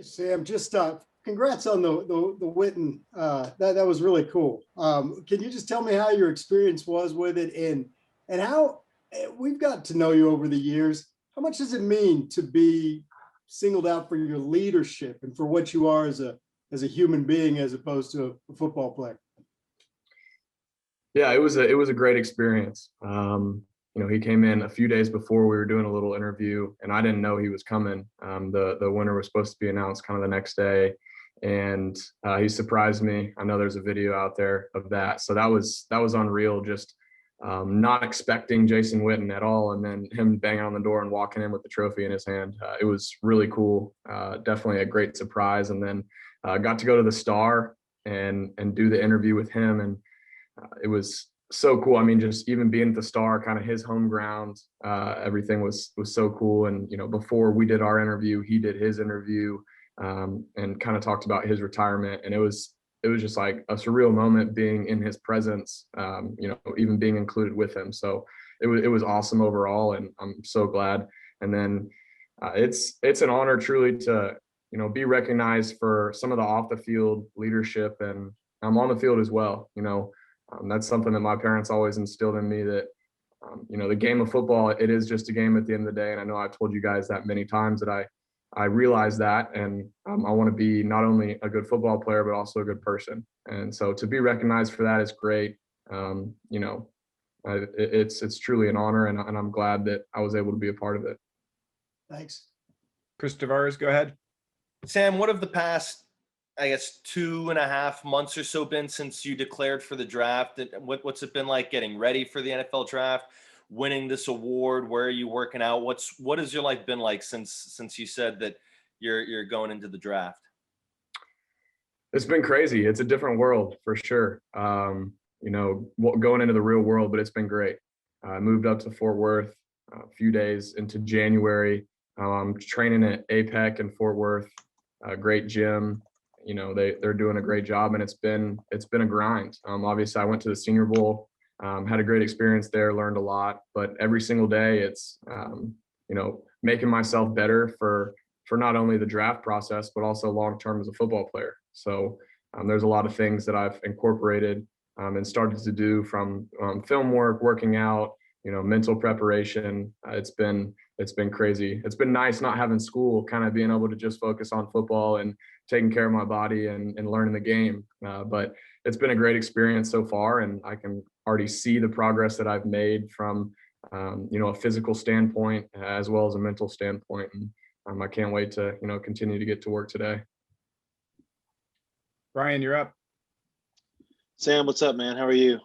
Sam, just congrats on the Witten. That was really cool. Can you just tell me how your experience was with it, and how we've got to know you over the years? How much does it mean to be singled out for your leadership and for what you are as a human being as opposed to a football player? Yeah, it was a great experience. He came in a few days before we were doing a little interview, and I didn't know he was coming. The winner was supposed to be announced kind of the next day, and he surprised me. I know there's a video out there of that, so that was unreal. Just not expecting Jason Witten at all, and then him banging on the door and walking in with the trophy in his hand. It was really cool. Definitely a great surprise, and then got to go to the Star and do the interview with him, and it was so cool. I mean, just even being at the Star, kind of his home ground, everything was so cool. And before we did our interview, he did his interview, and kind of talked about his retirement. And it was just like a surreal moment being in his presence, even being included with him. So it was awesome overall, and I'm so glad. And then it's an honor truly to be recognized for some of the off the field leadership, and I'm on the field as well. That's something that my parents always instilled in me, that the game of football, it is just a game at the end of the day. And I know I've told you guys that many times, that I realize that, and I want to be not only a good football player but also a good person. And so to be recognized for that is great. It's truly an honor, and I'm glad that I was able to be a part of it. Thanks. Chris Tavares, go ahead. Sam, what have the past, I guess, 2.5 months or so been since you declared for the draft? What's it been like getting ready for the NFL draft, winning this award? Where are you working out? What has your life been like since you said that you're going into the draft? It's been crazy. It's a different world for sure. Going into the real world, but it's been great. I moved up to Fort Worth a few days into January. I'm training at APEC in Fort Worth, a great gym. They're doing a great job, and it's been a grind. Obviously I went to the Senior Bowl, had a great experience there, learned a lot, but every single day it's making myself better for not only the draft process but also long term as a football player. So there's a lot of things that I've incorporated and started to do, from film work, working out, mental preparation. It's been crazy. It's been nice not having school, kind of being able to just focus on football and taking care of my body and learning the game. But it's been a great experience so far, and I can already see the progress that I've made from a physical standpoint as well as a mental standpoint. And I can't wait to continue to get to work today. Brian, you're up. Sam, what's up, man? How are you?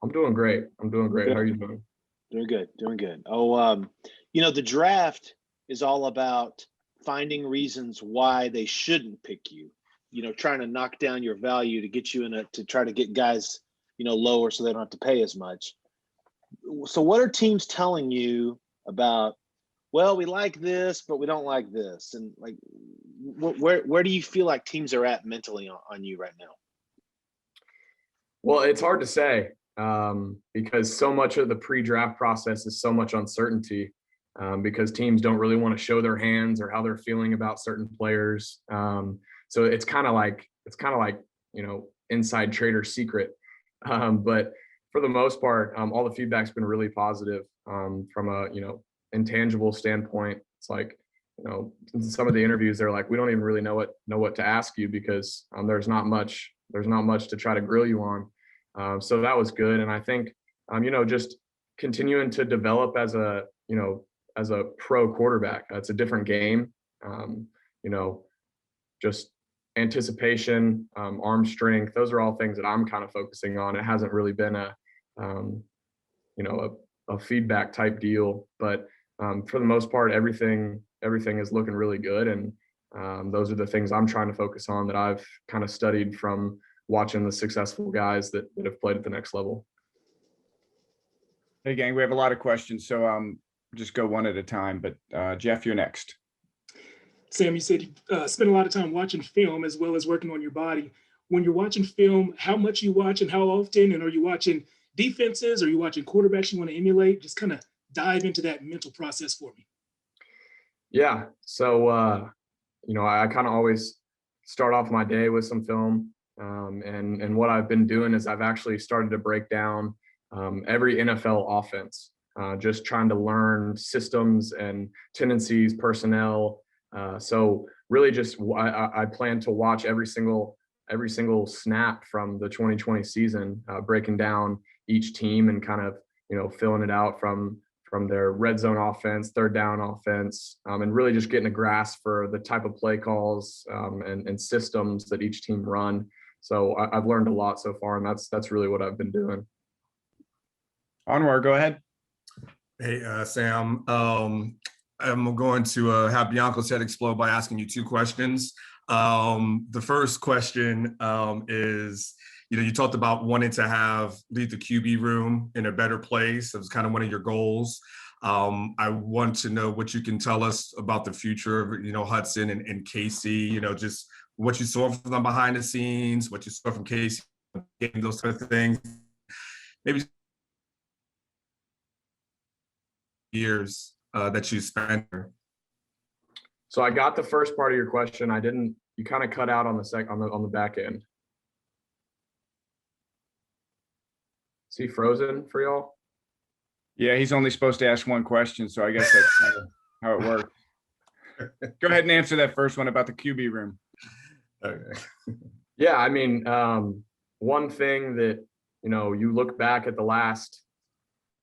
I'm doing great. Good. How are you doing? Doing good. Oh, the draft is all about finding reasons why they shouldn't pick you, trying to knock down your value to get you to try to get guys, lower so they don't have to pay as much. So what are teams telling you about, well, we like this, but we don't like this? And like, where do you feel like teams are at mentally on you right now? Well, it's hard to say, because so much of the pre-draft process is so much uncertainty, because teams don't really want to show their hands or how they're feeling about certain players. So it's kind of like inside trader secret. But for the most part, all the feedback's been really positive, from a intangible standpoint. It's like, some of the interviews, they're like, we don't even really know what to ask you, because there's not much to try to grill you on. So that was good. And I think, just continuing to develop as a pro quarterback. It's a different game. Just anticipation, arm strength. Those are all things that I'm kind of focusing on. It hasn't really been a feedback type deal, but for the most part, everything is looking really good. And those are the things I'm trying to focus on, that I've kind of studied from watching the successful guys that have played at the next level. Hey gang, we have a lot of questions, so just go one at a time. But Jeff, you're next. Sam, you said you spend a lot of time watching film as well as working on your body. When you're watching film, how much you watch and how often? And are you watching defenses? Are you watching quarterbacks you want to emulate? Just kind of dive into that mental process for me. Yeah. So I kind of always start off my day with some film. And what I've been doing is I've actually started to break down every NFL offense, just trying to learn systems and tendencies, personnel. So really just I plan to watch every single snap from the 2020 season, breaking down each team and kind of, filling it out from their red zone offense, third down offense, and really just getting a grasp for the type of play calls and systems that each team run. So I've learned a lot so far, and that's really what I've been doing. Anwar, go ahead. Hey, Sam. I'm going to have Bianco's head explode by asking you two questions. The first question is, you talked about wanting to leave the QB room in a better place. It was kind of one of your goals. I want to know what you can tell us about the future of, Hudson and Casey, just what you saw from them behind the scenes, what you saw from Casey, those types of things. Maybe years that you spent there. So I got the first part of your question. You kind of cut out on the back end. Is he frozen for y'all? Yeah, he's only supposed to ask one question, so I guess that's kind of how it works. Go ahead and answer that first one about the QB room. Okay. Yeah, I mean, one thing that, you look back at the last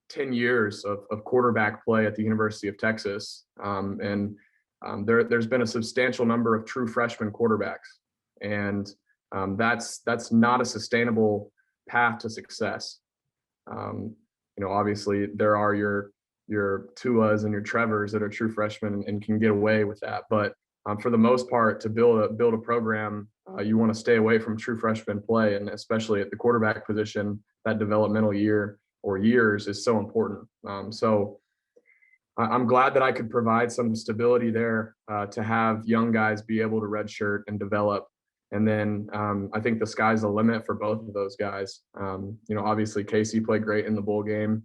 10 years of quarterback play at the University of Texas, and there's been a substantial number of true freshman quarterbacks, and that's not a sustainable path to success. Obviously there are your Tuas and your Trevors that are true freshmen and can get away with that, but for the most part, to build a program, you want to stay away from true freshman play, and especially at the quarterback position, that developmental year or years is so important. So I'm glad that I could provide some stability there to have young guys be able to redshirt and develop. And then I think the sky's the limit for both of those guys. Obviously Casey played great in the bowl game,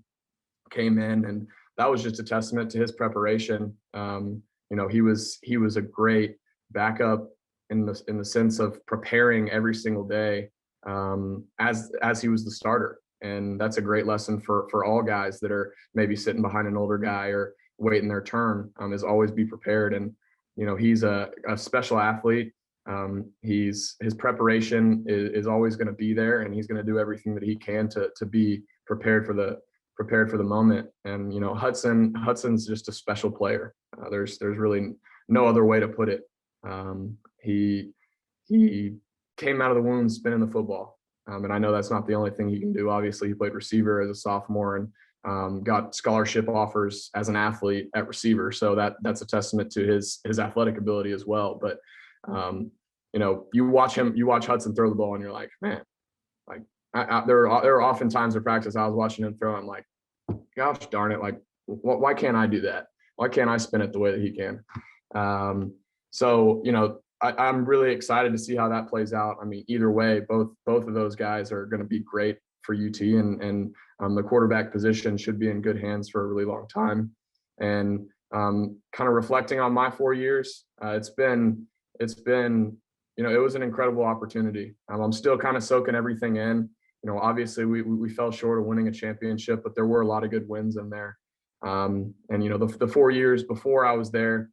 came in, and that was just a testament to his preparation. He was a great backup in the sense of preparing every single day as he was the starter. And that's a great lesson for all guys that are maybe sitting behind an older guy or waiting their turn, is always be prepared. And, he's a special athlete. His preparation is always going to be there, and he's going to do everything that he can to be prepared for the moment. And, Hudson's just a special player. There's really no other way to put it. He came out of the womb spinning the football. And I know that's not the only thing he can do. Obviously, he played receiver as a sophomore and got scholarship offers as an athlete at receiver. So that's a testament to his athletic ability as well. But you watch Hudson throw the ball, and you're like, man, like there are often times in practice I was watching him throw, and I'm like, gosh darn it, like why can't I do that? Why can't I spin it the way that he can? So I'm really excited to see how that plays out. I mean, either way, both of those guys are going to be great for UT, and the quarterback position should be in good hands for a really long time. And kind of reflecting on my 4 years, it's been it was an incredible opportunity. I'm still kind of soaking everything in. Obviously we fell short of winning a championship, but there were a lot of good wins in there. And the 4 years before I was there,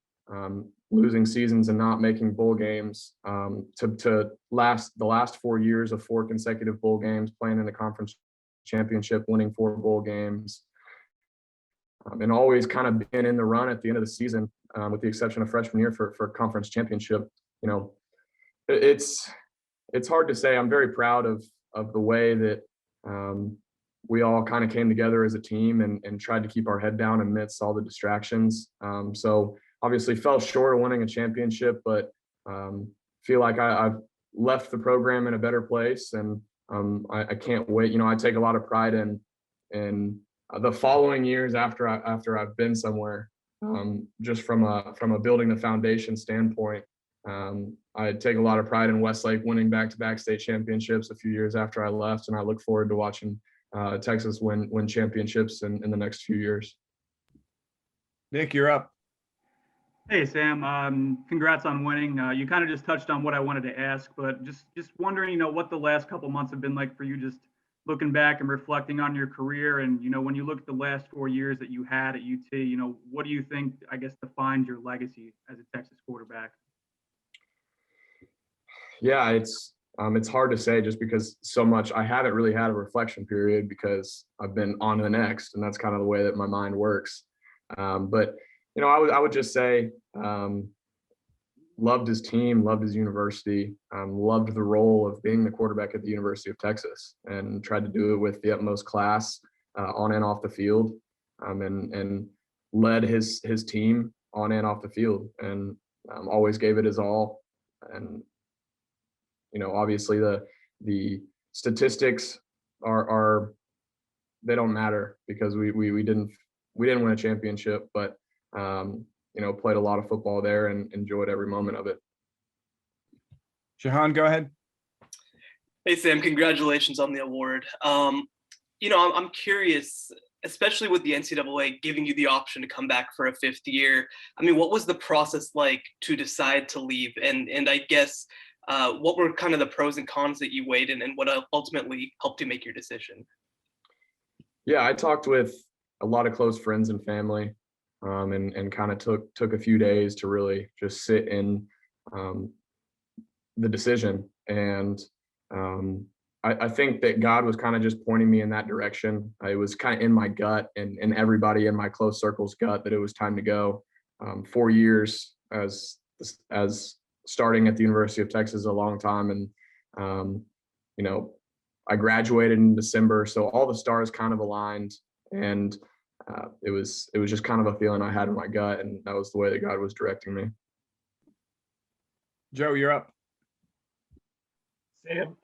losing seasons and not making bowl games, to the last 4 years of 4 consecutive bowl games, playing in the conference championship, winning 4 bowl games, and always kind of being in the run at the end of the season, with the exception of freshman year for conference championship. It's hard to say. I'm very proud of the way that we all kind of came together as a team and tried to keep our head down amidst all the distractions. So obviously fell short of winning a championship, but feel like I've left the program in a better place, and I can't wait. I take a lot of pride in the following years after I've been somewhere, just from a building the foundation standpoint. I take a lot of pride in Westlake winning back-to-back state championships a few years after I left, and I look forward to watching Texas win championships in the next few years. Nick, you're up. Hey, Sam. Congrats on winning. You kind of just touched on what I wanted to ask, but just wondering, what the last couple months have been like for you, just looking back and reflecting on your career. And, when you look at the last 4 years that you had at UT, what do you think, I guess, defines your legacy as a Texas quarterback? Yeah, it's hard to say just because so much. I haven't really had a reflection period because I've been on to the next, and that's kind of the way that my mind works. But I would just say loved his team, loved his university, loved the role of being the quarterback at the University of Texas, and tried to do it with the utmost class on and off the field, and led his team on and off the field, and always gave it his all. And obviously the statistics are they don't matter because we didn't win a championship, but played a lot of football there and enjoyed every moment of it. Shahan, go ahead. Hey, Sam, congratulations on the award. I'm curious, especially with the NCAA giving you the option to come back for a fifth year. I mean, what was the process like to decide to leave? And I guess, what were kind of the pros and cons that you weighed in, and what ultimately helped you make your decision? Yeah, I talked with a lot of close friends and family, and kind of took a few days to really just sit in the decision. And I think that God was kind of just pointing me in that direction. It was kind of in my gut and everybody in my close circle's gut that it was time to go. 4 years as starting at the University of Texas is a long time. And, I graduated in December, so all the stars kind of aligned, and it was just kind of a feeling I had in my gut, and that was the way that God was directing me. Joe, you're up. Sam,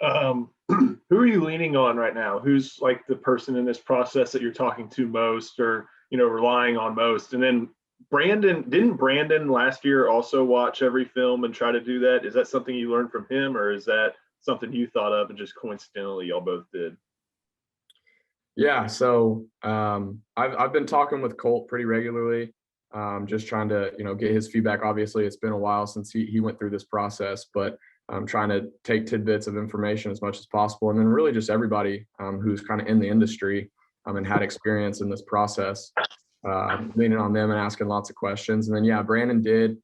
who are you leaning on right now? Who's like the person in this process that you're talking to most, or relying on most? And then didn't Brandon last year also watch every film and try to do that? Is that something you learned from him, or is that something you thought of and just coincidentally y'all both did? Yeah, so I've been talking with Colt pretty regularly, just trying to get his feedback. Obviously, it's been a while since he went through this process, but I'm trying to take tidbits of information as much as possible, and then really just everybody who's kind of in the industry and had experience in this process, leaning on them and asking lots of questions. And then yeah, Brandon did.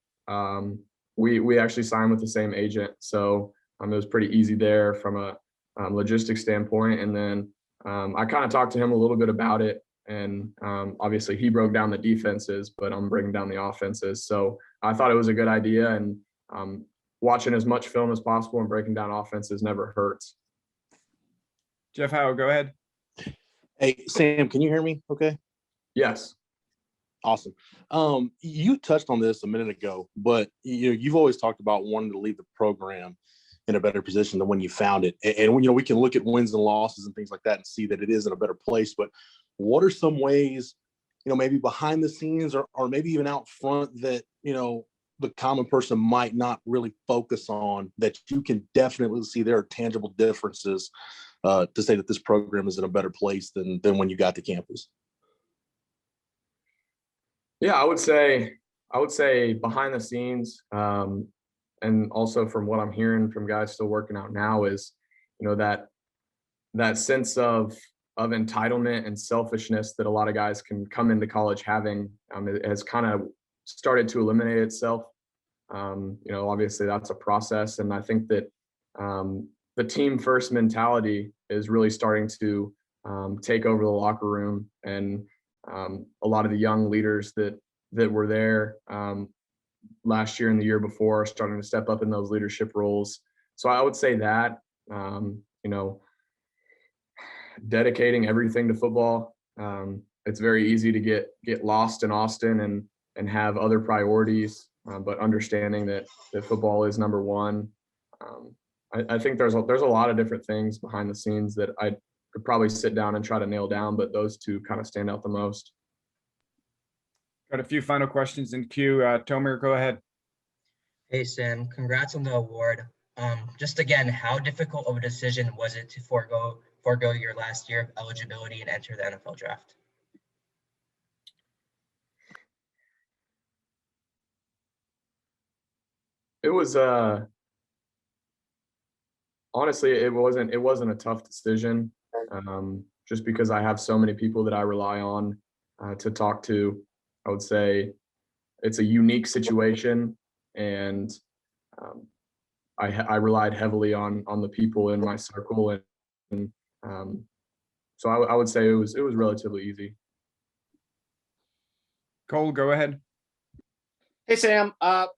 We actually signed with the same agent, so it was pretty easy there from a logistics standpoint. And then I kind of talked to him a little bit about it, and obviously he broke down the defenses, but I'm breaking down the offenses. So I thought it was a good idea, and watching as much film as possible and breaking down offenses never hurts. Jeff Howard, go ahead. Hey, Sam, can you hear me okay? Yes. Awesome. You touched on this a minute ago, but you've always talked about wanting to leave the program in a better position than when you found it. And we can look at wins and losses and things like that and see that it is in a better place. But what are some ways, maybe behind the scenes or maybe even out front that, the common person might not really focus on, that you can definitely see there are tangible differences to say that this program is in a better place than when you got to campus? Yeah, I would say behind the scenes, and also from what I'm hearing from guys still working out now is, that sense of entitlement and selfishness that a lot of guys can come into college having, it has kind of started to eliminate itself. Obviously that's a process, and I think that the team first mentality is really starting to take over the locker room, and a lot of the young leaders that were there last year and the year before are starting to step up in those leadership roles. So I would say that, dedicating everything to football. It's very easy to get lost in Austin and have other priorities, but understanding that football is number one. I think there's a lot of different things behind the scenes that I could probably sit down and try to nail down, but those two kind of stand out the most. Got a few final questions in queue. Tomer, go ahead. Hey, Sam, congrats on the award. Just again, how difficult of a decision was it to forego your last year of eligibility and enter the NFL draft? 。It was honestly, it wasn't a tough decision, just because I have so many people that I rely on to talk to. I would say it's a unique situation, and I relied heavily on the people in my circle, and so I would say it was relatively easy. Cole, go ahead. Hey, Sam.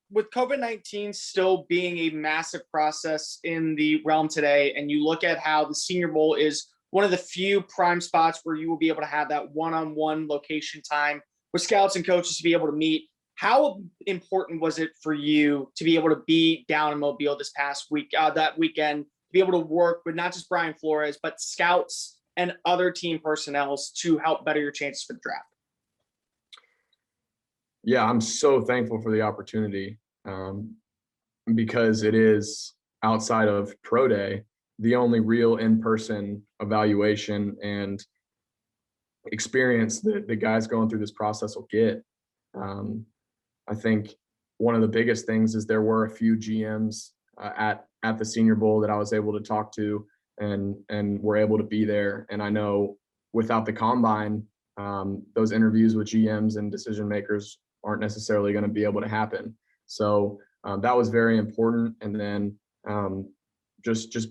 With COVID-19 still being a massive process in the realm today, and you look at how the Senior Bowl is one of the few prime spots where you will be able to have that one-on-one location time with scouts and coaches to be able to meet, how important was it for you to be able to be down in Mobile this past week, that weekend, to be able to work with not just Brian Flores, but scouts and other team personnel to help better your chances for the draft? Yeah, I'm so thankful for the opportunity, because it is, outside of Pro Day, the only real in-person evaluation and experience that the guys going through this process will get. I think one of the biggest things is there were a few GMs at the Senior Bowl that I was able to talk to and were able to be there. And I know without the combine, those interviews with GMs and decision makers aren't necessarily going to be able to happen. So that was very important. And then just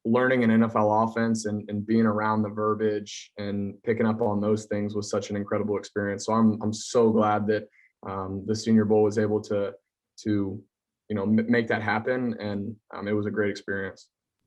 learning an NFL offense and being around the verbiage and picking up on those things was such an incredible experience. So I'm so glad that the Senior Bowl was able to make that happen, and it was a great experience.